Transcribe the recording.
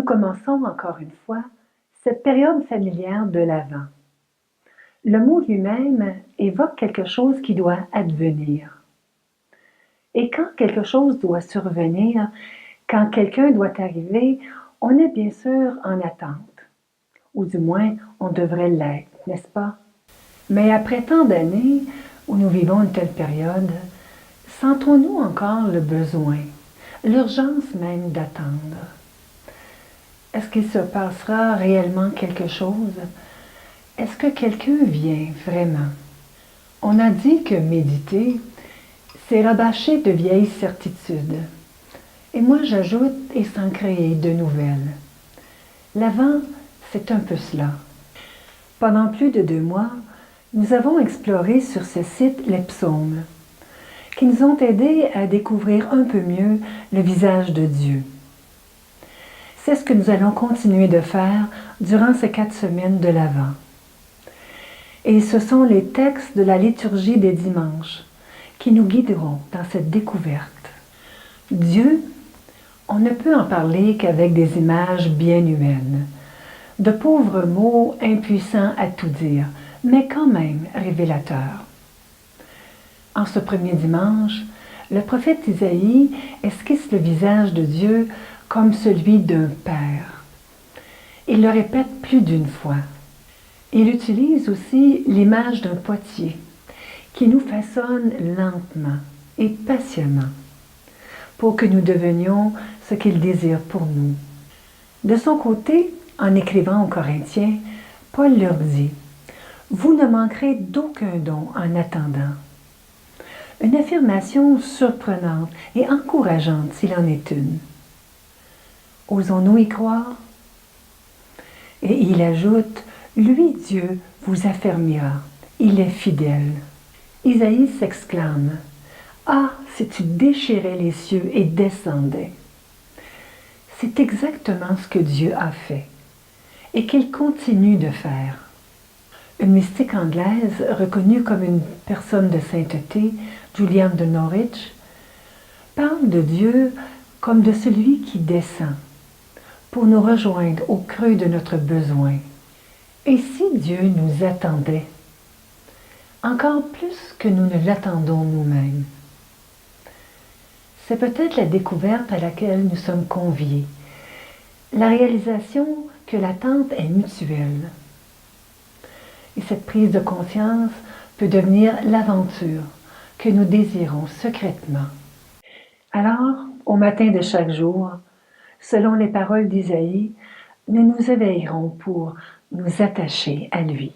Nous commençons encore une fois cette période familière de l'Avent. Le mot lui-même évoque quelque chose qui doit advenir. Et quand quelque chose doit survenir, quand quelqu'un doit arriver, on est bien sûr en attente. Ou du moins, on devrait l'être, n'est-ce pas? Mais après tant d'années où nous vivons une telle période, sentons-nous encore le besoin, l'urgence même d'attendre? Est-ce qu'il se passera réellement quelque chose? Est-ce que quelqu'un vient vraiment? On a dit que méditer, c'est rabâcher de vieilles certitudes. Et moi j'ajoute et s'en créer de nouvelles. L'Avent, c'est un peu cela. Pendant plus de 2 mois, nous avons exploré sur ce site les psaumes, qui nous ont aidés à découvrir un peu mieux le visage de Dieu. C'est ce que nous allons continuer de faire durant ces 4 semaines de l'Avent. Et ce sont les textes de la liturgie des dimanches qui nous guideront dans cette découverte. Dieu, on ne peut en parler qu'avec des images bien humaines, de pauvres mots impuissants à tout dire, mais quand même révélateurs. En ce premier dimanche, le prophète Isaïe esquisse le visage de Dieu comme celui d'un père. Il le répète plus d'une fois. Il utilise aussi l'image d'un potier qui nous façonne lentement et patiemment pour que nous devenions ce qu'il désire pour nous. De son côté, en écrivant aux Corinthiens, Paul leur dit « Vous ne manquerez d'aucun don en attendant ». Une affirmation surprenante et encourageante s'il en est une. Osons-nous y croire? Et il ajoute « Lui, Dieu, vous affermira. Il est fidèle. » Isaïe s'exclame « Ah, si tu déchirais les cieux et descendais !» C'est exactement ce que Dieu a fait et qu'il continue de faire. Une mystique anglaise reconnue comme une personne de sainteté, Juliane de Norwich, parle de Dieu comme de celui qui descend pour nous rejoindre au creux de notre besoin. Et si Dieu nous attendait, encore plus que nous ne l'attendons nous-mêmes? C'est peut-être la découverte à laquelle nous sommes conviés, la réalisation que l'attente est mutuelle. Et cette prise de conscience peut devenir l'aventure que nous désirons secrètement. Alors, au matin de chaque jour, selon les paroles d'Isaïe, nous nous éveillerons pour nous attacher à lui.